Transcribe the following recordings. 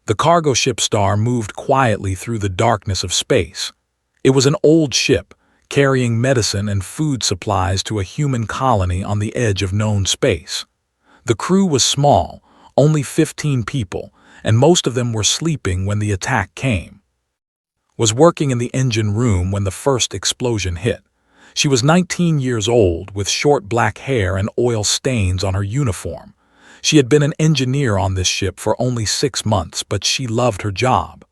The cargo ship Star moved quietly through the darkness of space. It was an old ship, carrying medicine and food supplies to a human colony on the edge of known space. The crew was small, only 15 people, and most of them were sleeping when the attack came. Was working in the engine room when the first explosion hit. She was 19 years old, with short black hair and oil stains on her uniform. She had been an engineer on this ship for only 6 months, but she loved her job.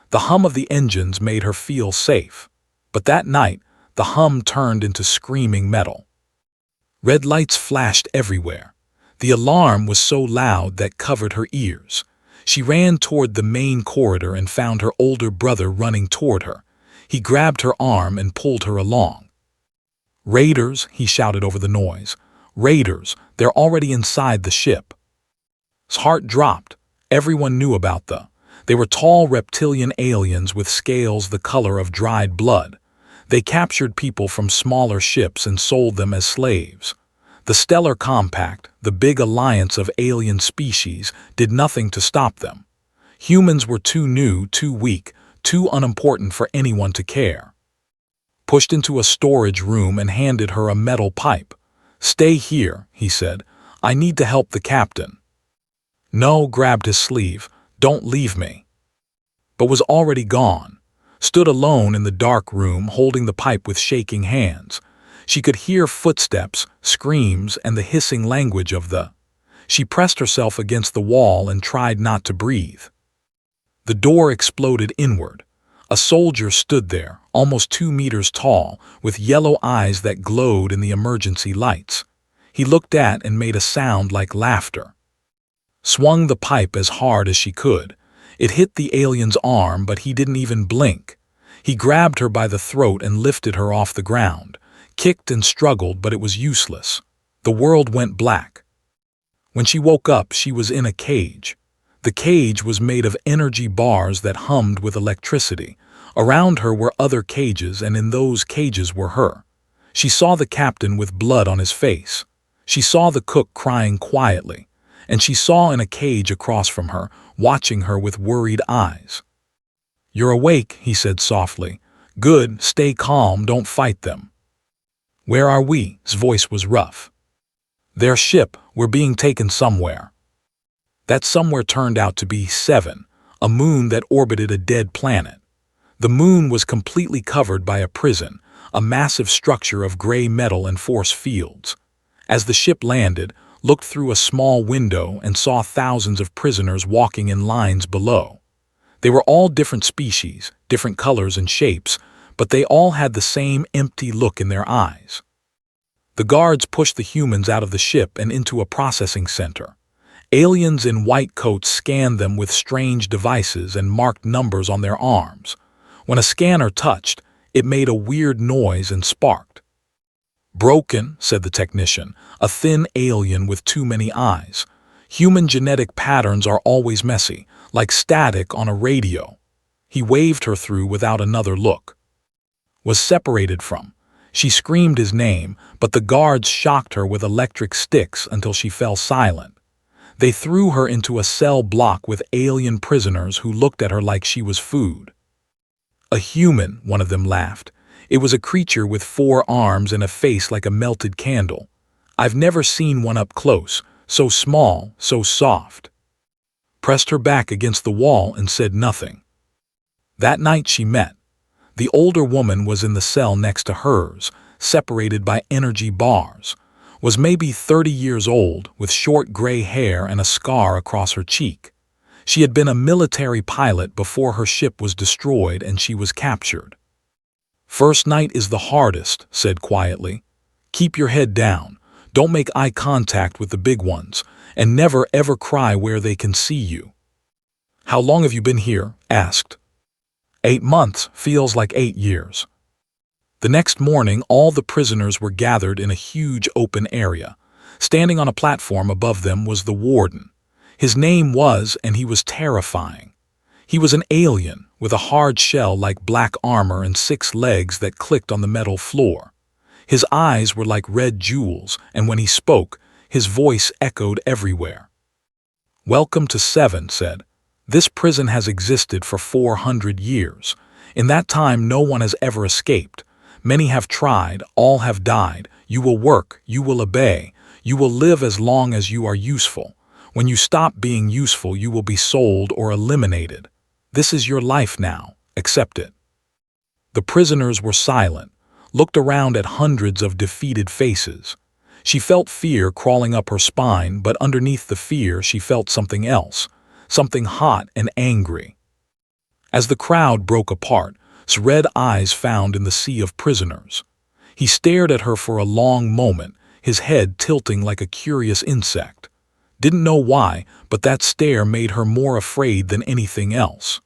The hum of the engines made her feel safe. But that night, the hum turned into screaming metal. Red lights flashed everywhere. The alarm was so loud that covered her ears. She ran toward the main corridor and found her older brother running toward her. He grabbed her arm and pulled her along. "Raiders," he shouted over the noise. "Raiders, they're already inside the ship." His heart dropped. Everyone knew about them. They were tall reptilian aliens with scales the color of dried blood. They captured people from smaller ships and sold them as slaves. The Stellar Compact, the big alliance of alien species, did nothing to stop them. Humans were too new, too weak, too unimportant for anyone to care. Pushed into a storage room and handed her a metal pipe. "Stay here," he said. "I need to help the captain." No, grabbed his sleeve. "Don't leave me." But was already gone. Stood alone in the dark room, holding the pipe with shaking hands. She could hear footsteps, screams, and the hissing language of the. She pressed herself against the wall and tried not to breathe. The door exploded inward. A soldier stood there, almost 2 meters tall, with yellow eyes that glowed in the emergency lights. He looked at and made a sound like laughter. Swung the pipe as hard as she could. It hit the alien's arm, but he didn't even blink. He grabbed her by the throat and lifted her off the ground. Kicked and struggled, but it was useless. The world went black. When she woke up, she was in a cage. The cage was made of energy bars that hummed with electricity. Around her were other cages, and in those cages were her. She saw the captain with blood on his face. She saw the cook crying quietly. And she saw in a cage across from her, watching her with worried eyes. "You're awake," he said softly. "Good, stay calm, don't fight them." "Where are we?" His voice was rough. "Their ship, we're being taken somewhere." That somewhere turned out to be 7, a moon that orbited a dead planet. The moon was completely covered by a prison, a massive structure of gray metal and force fields. As the ship landed, looked through a small window and saw thousands of prisoners walking in lines below. They were all different species, different colors and shapes, but they all had the same empty look in their eyes. The guards pushed the humans out of the ship and into a processing center. Aliens in white coats scanned them with strange devices and marked numbers on their arms. When a scanner touched, it made a weird noise and sparked. "Broken," said the technician, a thin alien with too many eyes. "Human genetic patterns are always messy, like static on a radio." He waved her through without another look. Was separated from. She screamed his name, but the guards shocked her with electric sticks until she fell silent. They threw her into a cell block with alien prisoners who looked at her like she was food. "A human," one of them laughed. "It was a creature with 4 arms and a face like a melted candle. I've never seen one up close, so small, so soft." Pressed her back against the wall and said nothing. That night she met. The older woman was in the cell next to hers, separated by energy bars. Was maybe 30 years old, with short gray hair and a scar across her cheek. She had been a military pilot before her ship was destroyed and she was captured. "First night is the hardest," said quietly. "Keep your head down. Don't make eye contact with the big ones, and never ever cry where they can see you." "How long have you been here?" asked. 8 months, feels like 8 years. The next morning, all the prisoners were gathered in a huge open area. Standing on a platform above them was the warden. His name was, and he was terrifying. He was an alien, with a hard shell like black armor and 6 legs that clicked on the metal floor. His eyes were like red jewels, and when he spoke, his voice echoed everywhere. "Welcome to 7, said. This prison has existed for 400 years. In that time, no one has ever escaped. Many have tried, all have died. You will work, you will obey, you will live as long as you are useful. When you stop being useful, you will be sold or eliminated. This is your life now. Accept it. The prisoners were silent, looked around at hundreds of defeated faces. She felt fear crawling up her spine, but underneath the fear she felt something else, something hot and angry. As the crowd broke apart, red eyes found in the sea of prisoners. He stared at her for a long moment, his head tilting like a curious insect. Didn't know why, but that stare made her more afraid than anything else.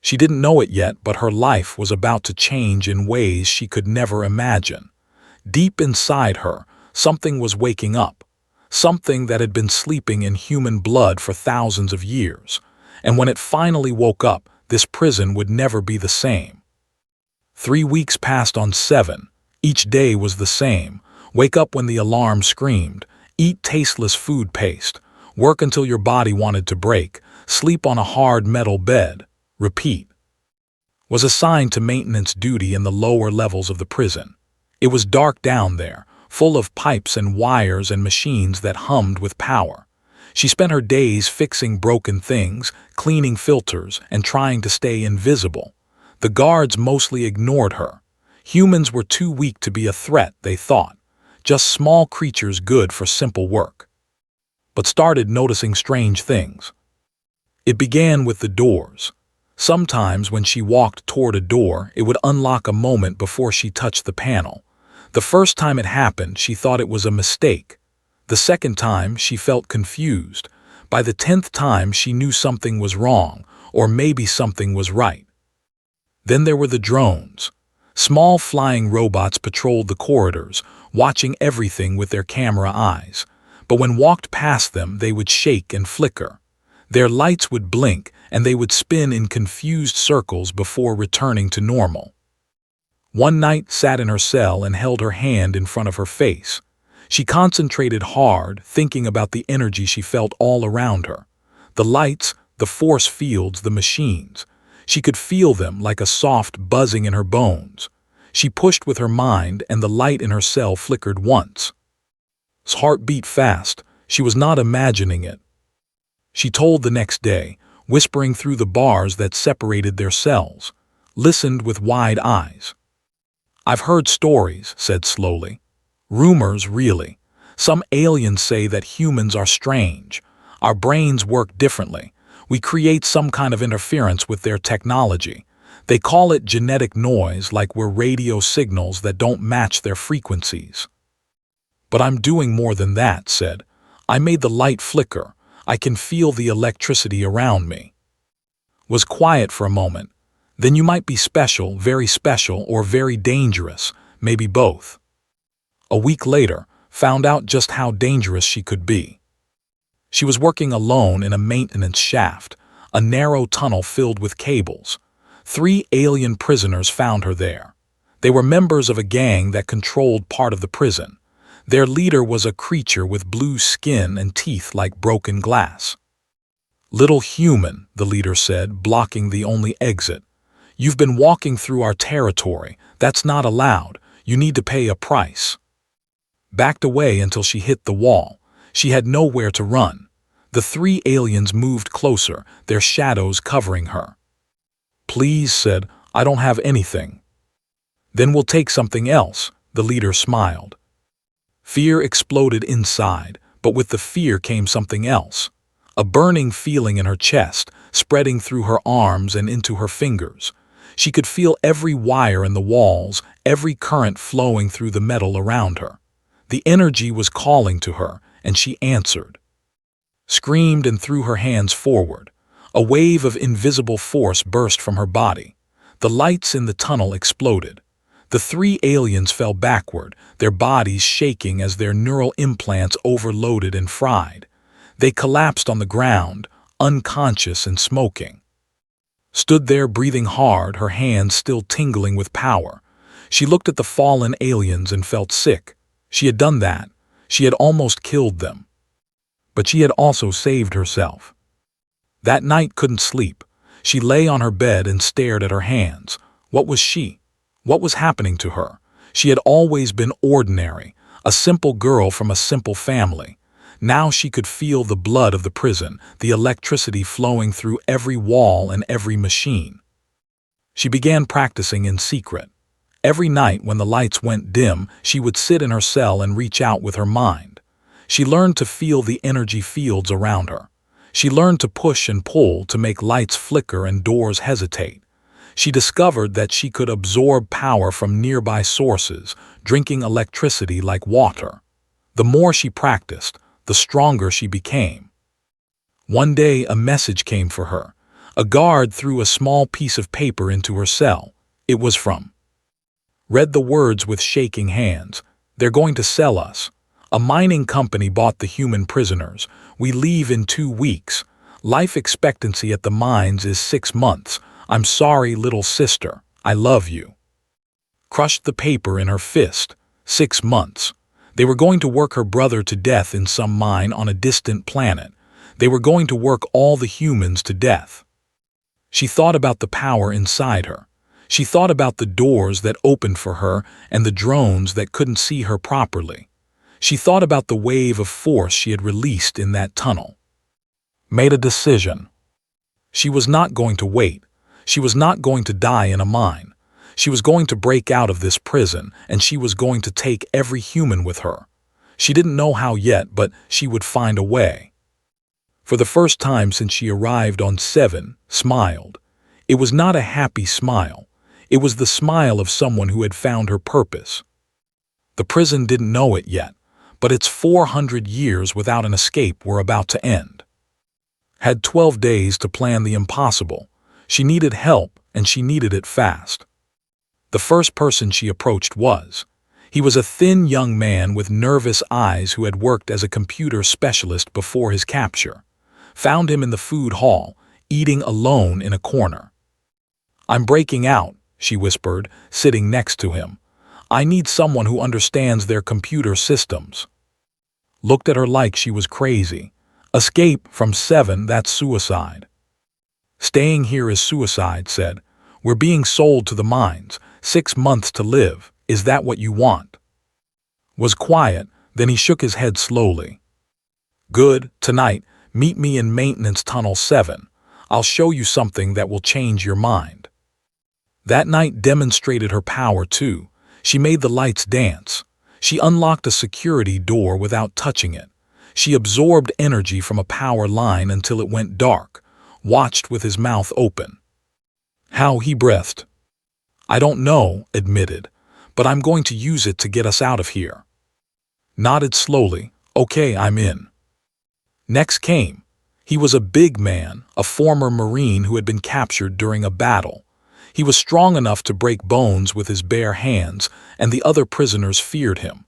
She didn't know it yet, but her life was about to change in ways she could never imagine. Deep inside her, something was waking up, something that had been sleeping in human blood for thousands of years. And when it finally woke up, this prison would never be the same. 3 weeks passed on 7. Each day was the same. Wake up when the alarm screamed. Eat tasteless food paste. Work until your body wanted to break. Sleep on a hard metal bed. Repeat. Was assigned to maintenance duty in the lower levels of the prison. It was dark down there, full of pipes and wires and machines that hummed with power. She spent her days fixing broken things, cleaning filters, and trying to stay invisible. The guards mostly ignored her. Humans were too weak to be a threat, they thought. Just small creatures good for simple work. But started noticing strange things. It began with the doors. Sometimes when she walked toward a door, it would unlock a moment before she touched the panel. The first time it happened, she thought it was a mistake. The second time, she felt confused. By the 10th time, she knew something was wrong, or maybe something was right. Then there were the drones. Small flying robots patrolled the corridors, watching everything with their camera eyes. But when walked past them, they would shake and flicker. Their lights would blink, and they would spin in confused circles before returning to normal. One night sat in her cell and held her hand in front of her face. She concentrated hard, thinking about the energy she felt all around her. The lights, the force fields, the machines. She could feel them like a soft buzzing in her bones. She pushed with her mind, and the light in her cell flickered once. His heart beat fast. She was not imagining it. She told the next day, whispering through the bars that separated their cells, listened with wide eyes. "I've heard stories," said slowly. "Rumors, really. Some aliens say that humans are strange. Our brains work differently. We create some kind of interference with their technology. They call it genetic noise, like we're radio signals that don't match their frequencies." "But I'm doing more than that," said. "I made the light flicker. I can feel the electricity around me." Was quiet for a moment. "Then you might be special, very special, or very dangerous, maybe both." A week later, found out just how dangerous she could be. She was working alone in a maintenance shaft, a narrow tunnel filled with cables. 3 alien prisoners found her there. They were members of a gang that controlled part of the prison. Their leader was a creature with blue skin and teeth like broken glass. "Little human," the leader said, blocking the only exit. "You've been walking through our territory. That's not allowed. You need to pay a price." Backed away until she hit the wall. She had nowhere to run. The 3 aliens moved closer, their shadows covering her. "Please," said, "I don't have anything." "Then we'll take something else," the leader smiled. Fear exploded inside, but with the fear came something else. A burning feeling in her chest, spreading through her arms and into her fingers. She could feel every wire in the walls, every current flowing through the metal around her. The energy was calling to her, and she answered. Screamed and threw her hands forward. A wave of invisible force burst from her body. The lights in the tunnel exploded. The 3 aliens fell backward, their bodies shaking as their neural implants overloaded and fried. They collapsed on the ground, unconscious and smoking. Stood there breathing hard, her hands still tingling with power. She looked at the fallen aliens and felt sick. She had done that. She had almost killed them. But she had also saved herself. That night couldn't sleep. She lay on her bed and stared at her hands. What was she? What was happening to her? She had always been ordinary, a simple girl from a simple family. Now she could feel the blood of the prison, the electricity flowing through every wall and every machine. She began practicing in secret. Every night when the lights went dim, she would sit in her cell and reach out with her mind. She learned to feel the energy fields around her. She learned to push and pull to make lights flicker and doors hesitate. She discovered that she could absorb power from nearby sources, drinking electricity like water. The more she practiced, the stronger she became. One day a message came for her. A guard threw a small piece of paper into her cell. It was from. Read the words with shaking hands. They're going to sell us. A mining company bought the human prisoners. We leave in 2 weeks. Life expectancy at the mines is 6 months. I'm sorry, little sister. I love you. Crushed the paper in her fist. 6 months. They were going to work her brother to death in some mine on a distant planet. They were going to work all the humans to death. She thought about the power inside her. She thought about the doors that opened for her and the drones that couldn't see her properly. She thought about the wave of force she had released in that tunnel. Made a decision. She was not going to wait. She was not going to die in a mine. She was going to break out of this prison, and she was going to take every human with her. She didn't know how yet, but she would find a way. For the first time since she arrived on 7, smiled. It was not a happy smile. It was the smile of someone who had found her purpose. The prison didn't know it yet, but its 400 years without an escape were about to end. Had 12 days to plan the impossible. She needed help, and she needed it fast. The first person she approached was. He was a thin young man with nervous eyes who had worked as a computer specialist before his capture. Found him in the food hall, eating alone in a corner. "I'm breaking out," she whispered, sitting next to him. "I need someone who understands their computer systems." Looked at her like she was crazy. "Escape from 7, that's suicide." "Staying here is suicide," said. "We're being sold to the mines. 6 months to live. Is that what you want?" Was quiet, then he shook his head slowly. "Good, tonight, meet me in Maintenance Tunnel 7. I'll show you something that will change your mind." That night demonstrated her power too. She made the lights dance. She unlocked a security door without touching it. She absorbed energy from a power line until it went dark, watched with his mouth open. How he breathed. "I don't know," admitted, "but I'm going to use it to get us out of here." Nodded slowly. "Okay, I'm in." Next came. He was a big man, a former Marine who had been captured during a battle. He was strong enough to break bones with his bare hands, and the other prisoners feared him.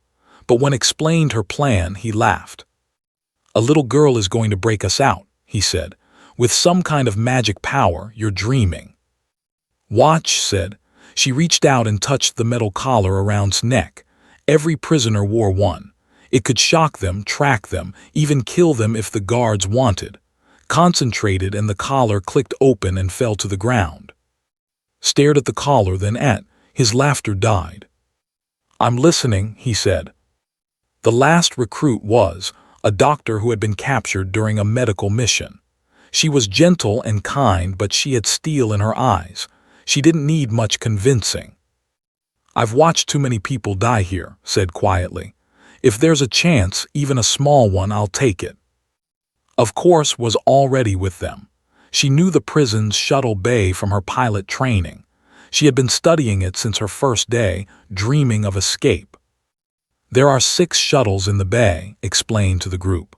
But when explained her plan, he laughed. "A little girl is going to break us out," he said. "With some kind of magic power, you're dreaming." "Watch," said. She reached out and touched the metal collar around his neck. Every prisoner wore one. It could shock them, track them, even kill them if the guards wanted. Concentrated, and the collar clicked open and fell to the ground. Stared at the collar, then at. His laughter died. "I'm listening," he said. The last recruit was a doctor who had been captured during a medical mission. She was gentle and kind, but she had steel in her eyes. She didn't need much convincing. "I've watched too many people die here," said quietly. "If there's a chance, even a small one, I'll take it." Of course, was already with them. She knew the prison's shuttle bay from her pilot training. She had been studying it since her first day, dreaming of escape. "There are 6 shuttles in the bay," explained to the group.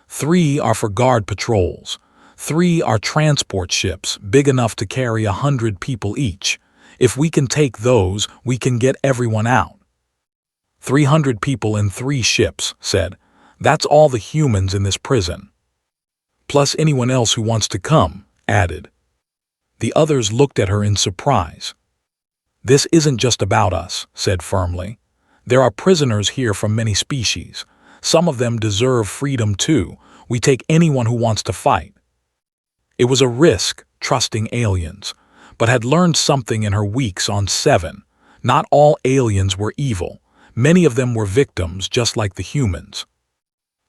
3 are for guard patrols. 3 are transport ships, big enough to carry 100 people each. If we can take those, we can get everyone out. 300 people in 3 ships, said. "That's all the humans in this prison. Plus anyone else who wants to come," added. The others looked at her in surprise. "This isn't just about us," said firmly. "There are prisoners here from many species. Some of them deserve freedom too. We take anyone who wants to fight." It was a risk, trusting aliens, but had learned something in her weeks on 7. Not all aliens were evil. Many of them were victims, just like the humans.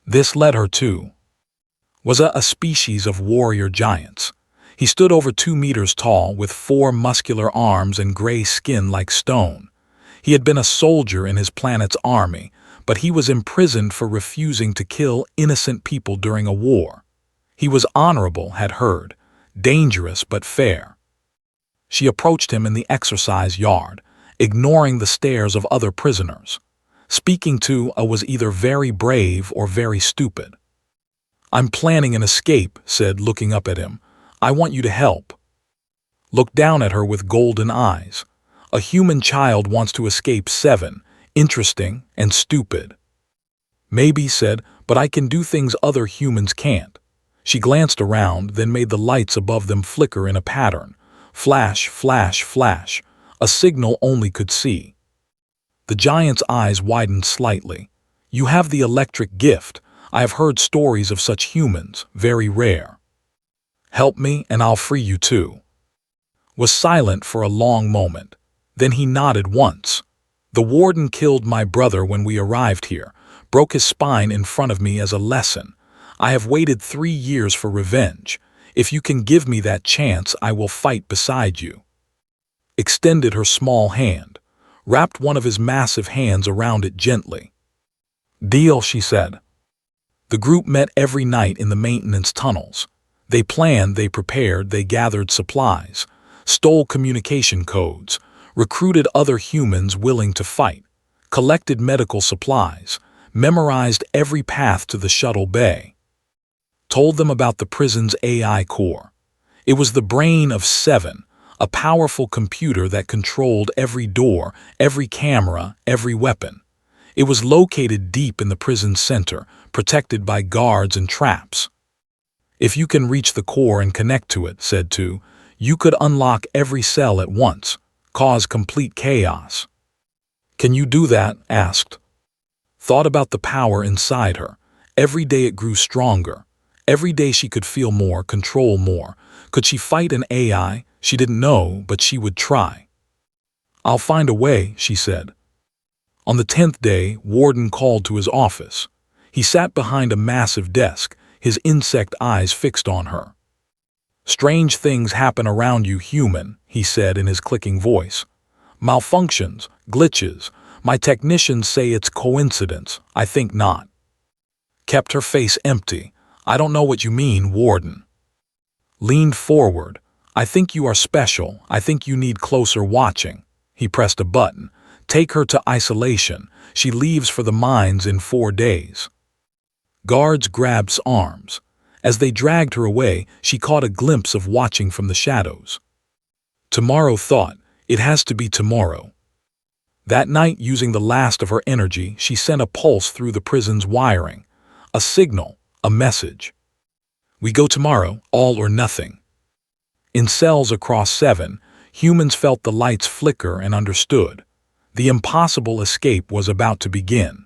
This led her to was a species of warrior giants. He stood over 2 meters tall with 4 muscular arms and gray skin like stone. He had been a soldier in his planet's army, but he was imprisoned for refusing to kill innocent people during a war. He was honorable, had heard, dangerous but fair. She approached him in the exercise yard, ignoring the stares of other prisoners. Speaking to was either very brave or very stupid. "I'm planning an escape," said, looking up at him. "I want you to help." Looked down at her with golden eyes. A human child wants to escape 7. Interesting and stupid. "Maybe," said, "but I can do things other humans can't." She glanced around, then made the lights above them flicker in a pattern. Flash, flash, flash. A signal only could see. The giant's eyes widened slightly. "You have the electric gift. I have heard stories of such humans, very rare. Help me and I'll free you too." Was silent for a long moment. Then he nodded once. "The warden killed my brother when we arrived here, broke his spine in front of me as a lesson. I have waited 3 years for revenge. If you can give me that chance, I will fight beside you." Extended her small hand, wrapped one of his massive hands around it gently. "Deal," she said. The group met every night in the maintenance tunnels. They planned, they prepared, they gathered supplies, stole communication codes, recruited other humans willing to fight, collected medical supplies, memorized every path to the shuttle bay. Told them about the prison's AI core. It was the brain of 7, a powerful computer that controlled every door, every camera, every weapon. It was located deep in the prison's center, protected by guards and traps. "If you can reach the core and connect to it," said 2, "you could unlock every cell at once, cause complete chaos." "Can you do that?" asked. Thought about the power inside her. Every day it grew stronger. Every day she could feel more, control more. Could she fight an AI? She didn't know, but she would try. "I'll find a way," she said. On the 10th day, Warden called to his office. He sat behind a massive desk, his insect eyes fixed on her. "Strange things happen around you, human," he said in his clicking voice. "Malfunctions, glitches. My technicians say it's coincidence. I think not." Kept her face empty. "I don't know what you mean, Warden." Leaned forward. "I think you are special. I think you need closer watching." He pressed a button. "Take her to isolation. She leaves for the mines in 4 days." Guards grabbed arms. As they dragged her away, she caught a glimpse of watching from the shadows. Tomorrow thought, it has to be tomorrow. That night, using the last of her energy, she sent a pulse through the prison's wiring. A signal, a message. "We go tomorrow, all or nothing." In cells across 7, humans felt the lights flicker and understood. The impossible escape was about to begin.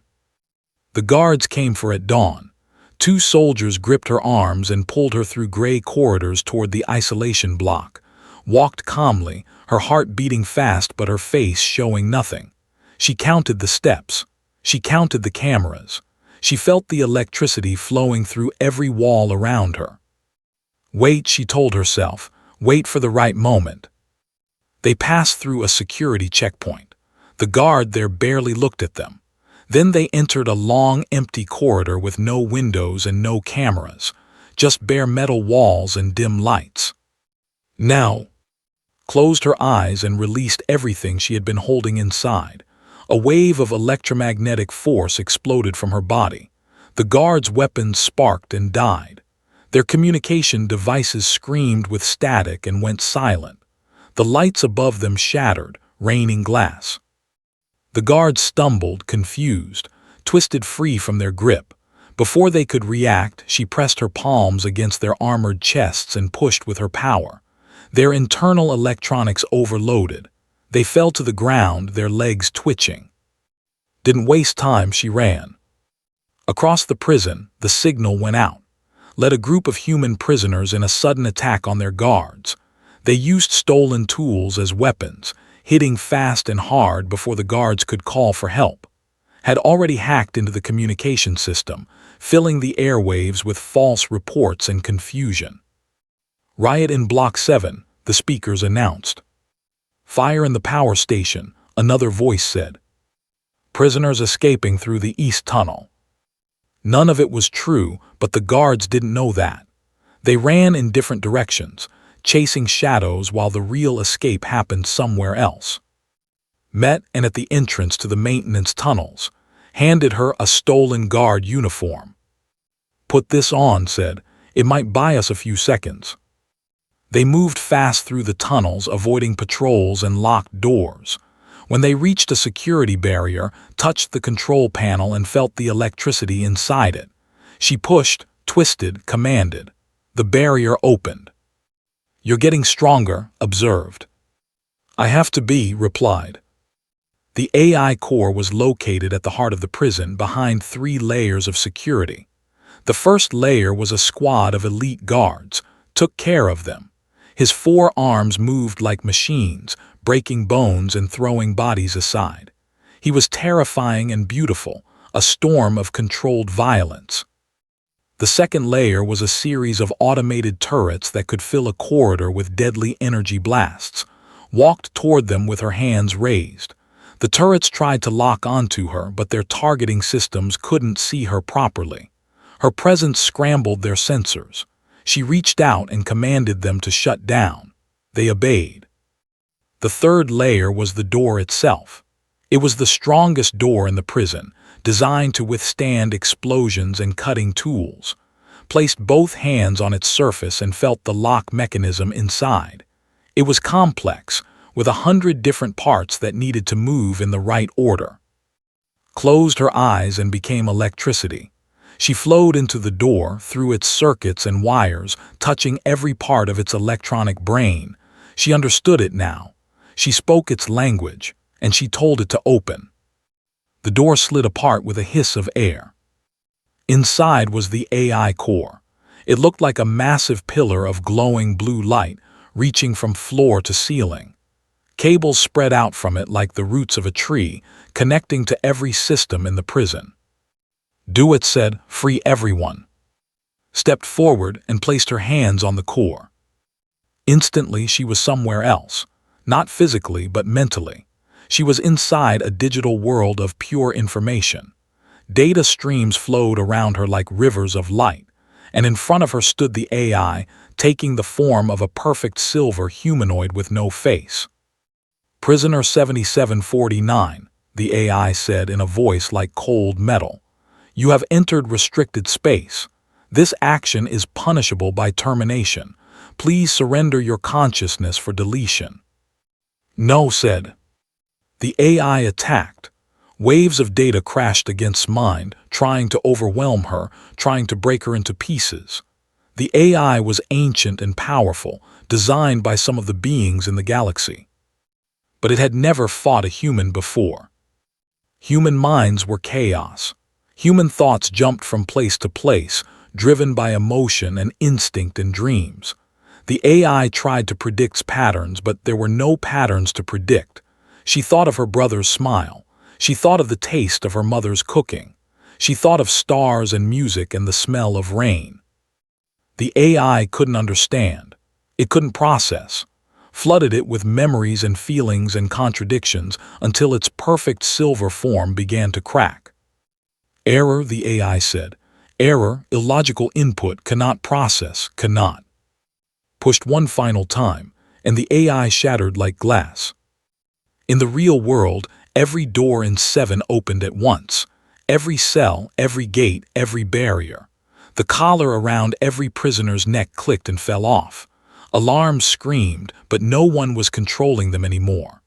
The guards came for at dawn. 2 soldiers gripped her arms and pulled her through gray corridors toward the isolation block. Walked calmly, her heart beating fast but her face showing nothing. She counted the steps. She counted the cameras. She felt the electricity flowing through every wall around her. Wait, she told herself. Wait for the right moment. They passed through a security checkpoint. The guard there barely looked at them. Then they entered a long, empty corridor with no windows and no cameras, just bare metal walls and dim lights. Now, closed her eyes and released everything she had been holding inside. A wave of electromagnetic force exploded from her body. The guards' weapons sparked and died. Their communication devices screamed with static and went silent. The lights above them shattered, raining glass. The guards stumbled, confused, twisted free from their grip. Before they could react, she pressed her palms against their armored chests and pushed with her power. Their internal electronics overloaded. They fell to the ground, their legs twitching. Didn't waste time, she ran. Across the prison, the signal went out. led a group of human prisoners in a sudden attack on their guards. They used stolen tools as weapons, hitting fast and hard before the guards could call for help. Had already hacked into the communication system, filling the airwaves with false reports and confusion. "Riot in Block 7, the speakers announced. "Fire in the power station," another voice said. "Prisoners escaping through the east tunnel." None of it was true, but the guards didn't know that. They ran in different directions, chasing shadows while the real escape happened somewhere else. Met and at the entrance to the maintenance tunnels, handed her a stolen guard uniform. "Put this on," said. "It might buy us a few seconds." They moved fast through the tunnels, avoiding patrols and locked doors. When they reached a security barrier, touched the control panel and felt the electricity inside it. She pushed, twisted, commanded. The barrier opened. "You're getting stronger," observed. "I have to be," replied. The AI core was located at the heart of the prison behind 3 layers of security. The first layer was a squad of elite guards, took care of them. His 4 arms moved like machines, breaking bones and throwing bodies aside. He was terrifying and beautiful, a storm of controlled violence. The second layer was a series of automated turrets that could fill a corridor with deadly energy blasts, walked toward them with her hands raised. The turrets tried to lock onto her, but their targeting systems couldn't see her properly. Her presence scrambled their sensors. She reached out and commanded them to shut down. They obeyed. The third layer was the door itself. It was the strongest door in the prison, designed to withstand explosions and cutting tools. Placed both hands on its surface and felt the lock mechanism inside. It was complex, with 100 different parts that needed to move in the right order. Closed her eyes and became electricity. She flowed into the door, through its circuits and wires, touching every part of its electronic brain. She understood it now. She spoke its language, and she told it to open. The door slid apart with a hiss of air. Inside was the AI core. It looked like a massive pillar of glowing blue light, reaching from floor to ceiling. Cables spread out from it like the roots of a tree, connecting to every system in the prison. "Do it," said. "Free everyone." Stepped forward and placed her hands on the core. Instantly she was somewhere else, not physically but mentally. She was inside a digital world of pure information. Data streams flowed around her like rivers of light, and in front of her stood the AI, taking the form of a perfect silver humanoid with no face. "Prisoner 7749, the AI said in a voice like cold metal. "You have entered restricted space. This action is punishable by termination. Please surrender your consciousness for deletion." "No," said. The AI attacked. Waves of data crashed against mind, trying to overwhelm her, trying to break her into pieces. The AI was ancient and powerful, designed by some of the beings in the galaxy. But it had never fought a human before. Human minds were chaos. Human thoughts jumped from place to place, driven by emotion and instinct and dreams. The AI tried to predict patterns, but there were no patterns to predict. She thought of her brother's smile. She thought of the taste of her mother's cooking. She thought of stars and music and the smell of rain. The AI couldn't understand. It couldn't process. Flooded it with memories and feelings and contradictions until its perfect silver form began to crack. "Error," the AI said. "Error, illogical input, cannot process, cannot." Pushed one final time, and the AI shattered like glass. In the real world, every door in 7 opened at once. Every cell, every gate, every barrier. The collar around every prisoner's neck clicked and fell off. Alarms screamed, but no one was controlling them anymore.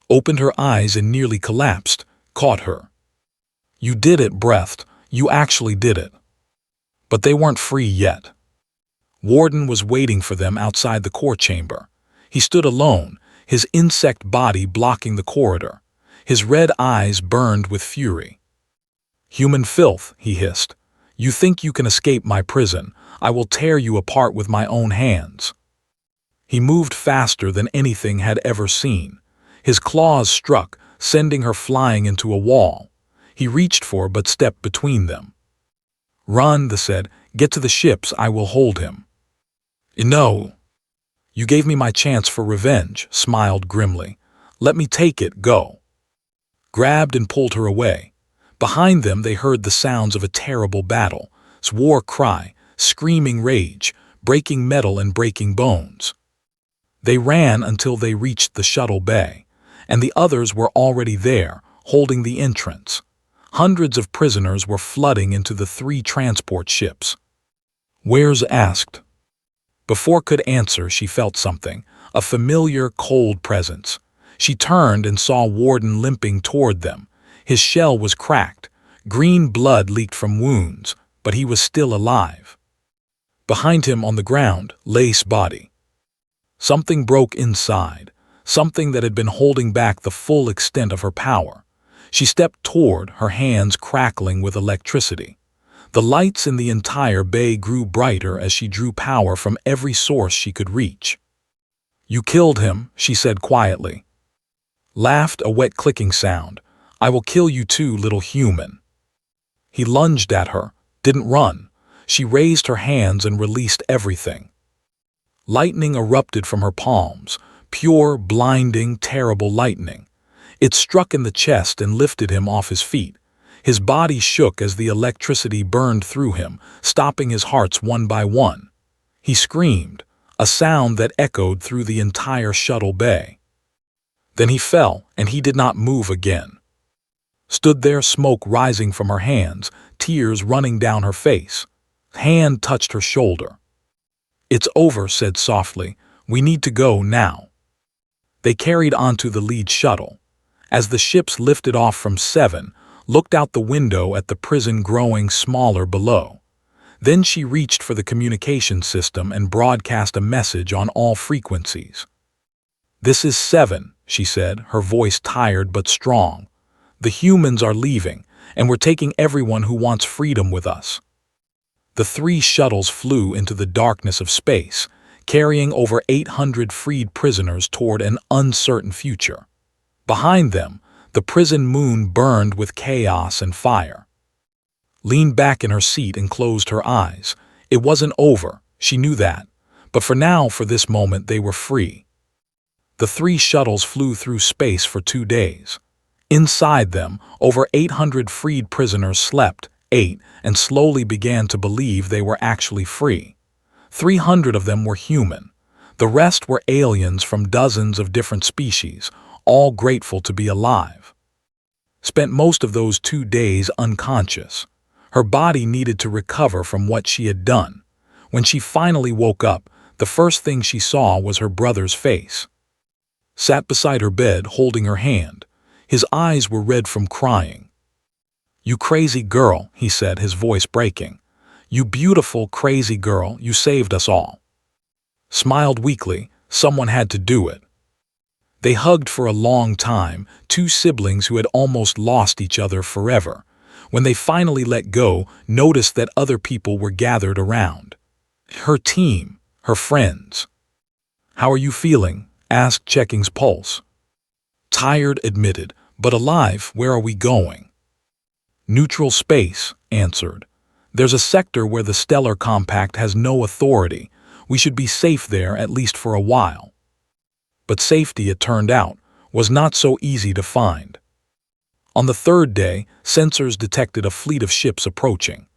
Opened her eyes and nearly collapsed, caught her. "You did it," breathed. "You actually did it." But they weren't free yet. Warden was waiting for them outside the core chamber. He stood alone, his insect body blocking the corridor. His red eyes burned with fury. "Human filth," he hissed. "You think you can escape my prison, I will tear you apart with my own hands." He moved faster than anything had ever seen. His claws struck, sending her flying into a wall. He reached for her but stepped between them. "Run," they said. "Get to the ships, I will hold him." "No. You gave me my chance for revenge," smiled grimly. "Let me take it, go." Grabbed and pulled her away. Behind them they heard the sounds of a terrible battle, war cry, screaming rage, breaking metal and breaking bones. They ran until they reached the shuttle bay, and the others were already there, holding the entrance. Hundreds of prisoners were flooding into the 3 transport ships. "Where's?" asked. Before could answer, she felt something, a familiar, cold presence. She turned and saw Warden limping toward them. His shell was cracked. Green blood leaked from wounds, but he was still alive. Behind him on the ground, Lace's body. Something broke inside, something that had been holding back the full extent of her power. She stepped toward, her hands crackling with electricity. The lights in the entire bay grew brighter as she drew power from every source she could reach. "You killed him," she said quietly. Laughed, a wet clicking sound. "I will kill you too, little human." He lunged at her, didn't run. She raised her hands and released everything. Lightning erupted from her palms, pure, blinding, terrible lightning. It struck in the chest and lifted him off his feet. His body shook as the electricity burned through him, stopping his hearts one by one. He screamed, a sound that echoed through the entire shuttle bay. Then he fell, and he did not move again. Stood there, smoke rising from her hands, tears running down her face. Hand touched her shoulder. "It's over," said softly. "We need to go now." They carried onto the lead shuttle. As the ships lifted off from 7, looked out the window at the prison growing smaller below. Then she reached for the communication system and broadcast a message on all frequencies. "This is 7, she said, her voice tired but strong. "The humans are leaving, and we're taking everyone who wants freedom with us." The 3 shuttles flew into the darkness of space, carrying over 800 freed prisoners toward an uncertain future. Behind them, the prison moon burned with chaos and fire. Leaned back in her seat and closed her eyes. It wasn't over, she knew that, but for now, for this moment, they were free. The 3 shuttles flew through space for 2 days. Inside them, over 800 freed prisoners slept, ate, and slowly began to believe they were actually free. 300 of them were human. The rest were aliens from dozens of different species, all grateful to be alive. Spent most of those 2 days unconscious. Her body needed to recover from what she had done. When she finally woke up, the first thing she saw was her brother's face. Sat beside her bed, holding her hand. His eyes were red from crying. "You crazy girl," he said, his voice breaking. "You beautiful, crazy girl, you saved us all." Smiled weakly. Someone had to do it. They hugged for a long time, 2 siblings who had almost lost each other forever. When they finally let go, noticed that other people were gathered around. Her team, her friends. "How are you feeling?" asked, checking his pulse. "Tired," admitted, "but alive. Where are we going?" "Neutral space," answered. "There's a sector where the stellar compact has no authority. We should be safe there, at least for a while." But safety, it turned out, was not so easy to find. On the 3rd day, sensors detected a fleet of ships approaching.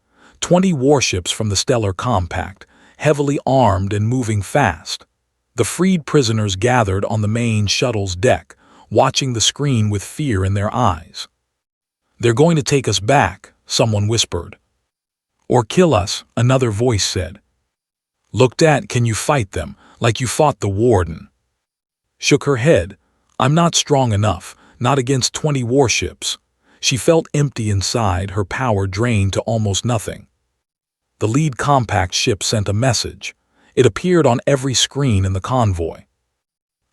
20 warships from the stellar compact, heavily armed and moving fast. The freed prisoners gathered on the main shuttle's deck, watching the screen with fear in their eyes. "They're going to take us back," someone whispered. "Or kill us," another voice said. Looked at, "Can you fight them, like you fought the warden?" Shook her head. "I'm not strong enough, not against 20 warships." She felt empty inside, her power drained to almost nothing. The lead compact ship sent a message. It appeared on every screen in the convoy.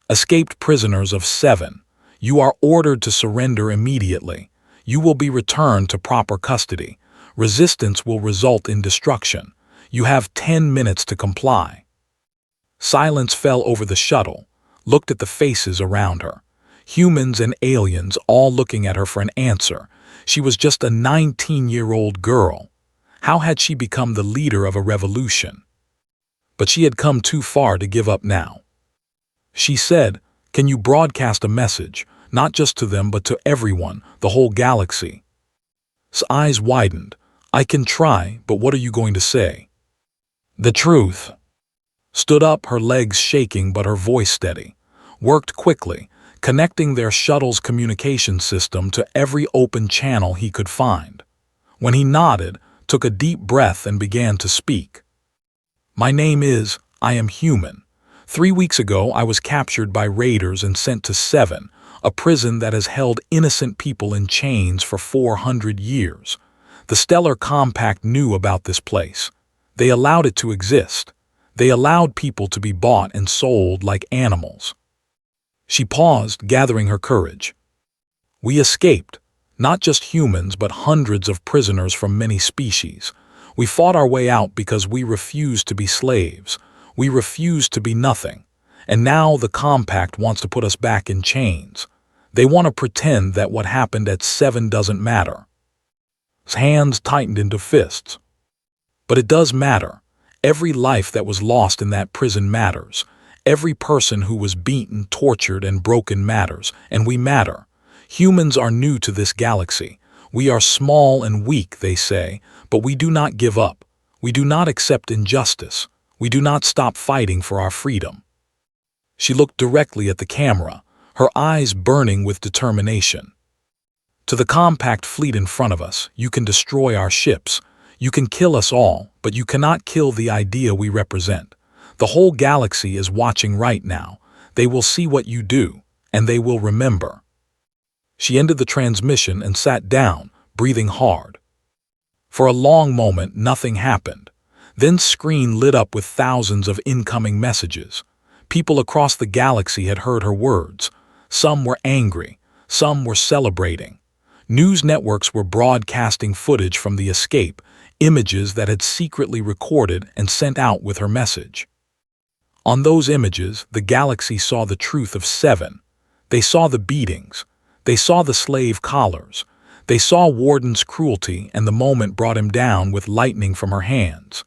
"Escaped prisoners of 7. You are ordered to surrender immediately. You will be returned to proper custody. Resistance will result in destruction. You have 10 minutes to comply. Silence fell over the shuttle, looked at the faces around her. Humans and aliens all looking at her for an answer. She was just a 19-year-old girl. How had she become the leader of a revolution? But she had come too far to give up now. She said, "Can you broadcast a message, not just to them but to everyone, the whole galaxy?" His eyes widened. "I can try, but what are you going to say?" "The truth." Stood up, her legs shaking but her voice steady. Worked quickly, connecting their shuttle's communication system to every open channel he could find. When he nodded, took a deep breath and began to speak. "My name is, I am human. 3 weeks ago I was captured by raiders and sent to Seven, a prison that has held innocent people in chains for 400 years. The Stellar Compact knew about this place. They allowed it to exist. They allowed people to be bought and sold like animals." She paused, gathering her courage. "We escaped, not just humans but hundreds of prisoners from many species. We fought our way out because we refused to be slaves. We refused to be nothing. And now the Compact wants to put us back in chains. They want to pretend that what happened at Seven doesn't matter." His hands tightened into fists. "But it does matter. Every life that was lost in that prison matters. Every person who was beaten, tortured, and broken matters, and we matter. Humans are new to this galaxy. We are small and weak, they say, but we do not give up. We do not accept injustice. We do not stop fighting for our freedom." She looked directly at the camera, her eyes burning with determination. "To the Compact fleet in front of us, you can destroy our ships. You can kill us all, but you cannot kill the idea we represent. The whole galaxy is watching right now. They will see what you do, and they will remember." She ended the transmission and sat down, breathing hard. For a long moment, nothing happened. Then screen lit up with thousands of incoming messages. People across the galaxy had heard her words. Some were angry, some were celebrating. News networks were broadcasting footage from the escape, images that had secretly recorded and sent out with her message. On those images, the galaxy saw the truth of Seven. They saw the beatings. They saw the slave collars. They saw Warden's cruelty, and the moment brought him down with lightning from her hands.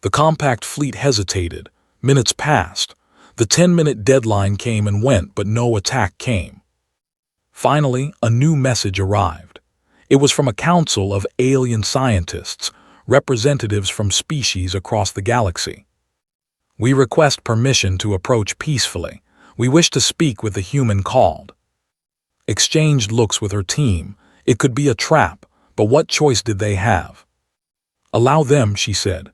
The Compact fleet hesitated. Minutes passed. The 10-minute deadline came and went, but no attack came. Finally, a new message arrived. It was from a council of alien scientists, representatives from species across the galaxy. "We request permission to approach peacefully. We wish to speak with the human called." Exchanged looks with her team. It could be a trap, but what choice did they have? "Allow them," she said.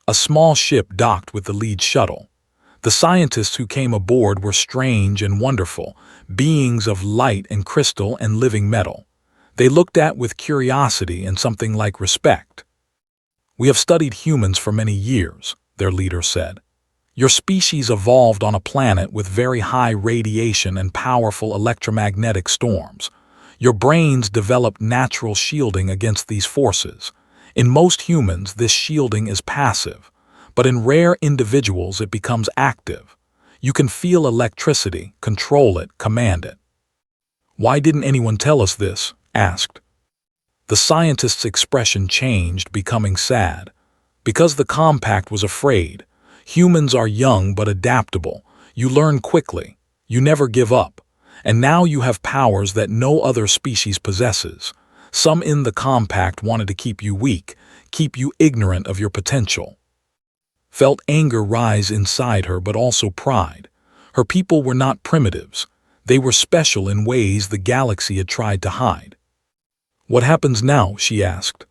A small ship docked with the lead shuttle. The scientists who came aboard were strange and wonderful, beings of light and crystal and living metal. They looked at with curiosity and something like respect. "We have studied humans for many years," their leader said. "Your species evolved on a planet with very high radiation and powerful electromagnetic storms. Your brains developed natural shielding against these forces. In most humans, this shielding is passive, but in rare individuals it becomes active. You can feel electricity, control it, command it." "Why didn't anyone tell us this?" asked. The scientist's expression changed, becoming sad. "Because the Compact was afraid. Humans are young but adaptable. You learn quickly. You never give up. And now you have powers that no other species possesses. Some in the Compact wanted to keep you weak, keep you ignorant of your potential." Felt anger rise inside her, but also pride. Her people were not primitives. They were special in ways the galaxy had tried to hide. "What happens now?" she asked.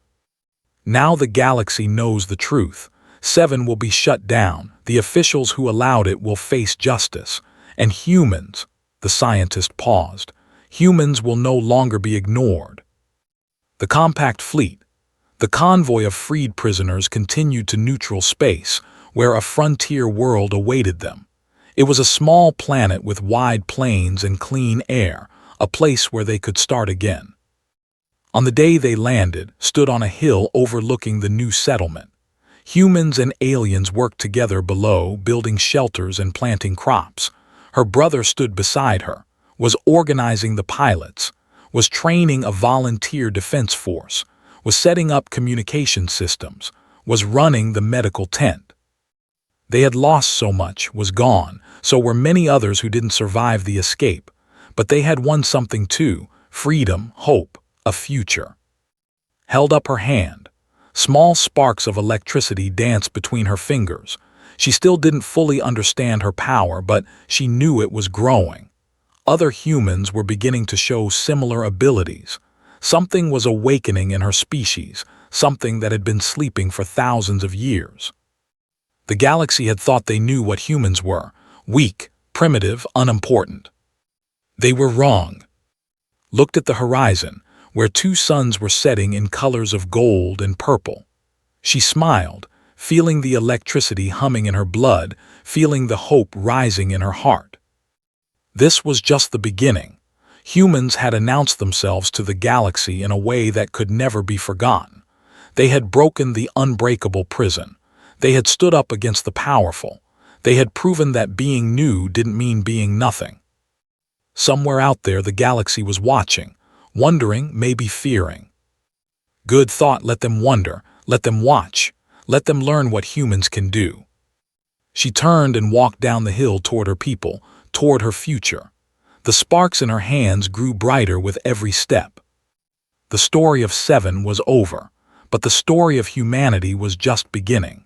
"Now the galaxy knows the truth. Seven will be shut down. The officials who allowed it will face justice. And humans," the scientist paused, "humans will no longer be ignored." The Compact fleet. The convoy of freed prisoners continued to neutral space, where a frontier world awaited them. It was a small planet with wide plains and clean air, a place where they could start again. On the day they landed, stood on a hill overlooking the new settlement. Humans and aliens worked together below, building shelters and planting crops. Her brother stood beside her, was organizing the pilots, was training a volunteer defense force, was setting up communication systems, was running the medical tent. They had lost so much, was gone, so were many others who didn't survive the escape. But they had won something too: freedom, hope, a future. Held up her hand. Small sparks of electricity danced between her fingers. She still didn't fully understand her power, but she knew it was growing. Other humans were beginning to show similar abilities. Something was awakening in her species, something that had been sleeping for thousands of years. The galaxy had thought they knew what humans were: weak, primitive, unimportant. They were wrong. Looked at the horizon, where two suns were setting in colors of gold and purple. She smiled, feeling the electricity humming in her blood, feeling the hope rising in her heart. This was just the beginning. Humans had announced themselves to the galaxy in a way that could never be forgotten. They had broken the unbreakable prison. They had stood up against the powerful. They had proven that being new didn't mean being nothing. Somewhere out there the galaxy was watching, wondering, maybe fearing. Good thought, let them wonder, let them watch, let them learn what humans can do. She turned and walked down the hill toward her people, toward her future. The sparks in her hands grew brighter with every step. The story of 7 was over, but the story of humanity was just beginning.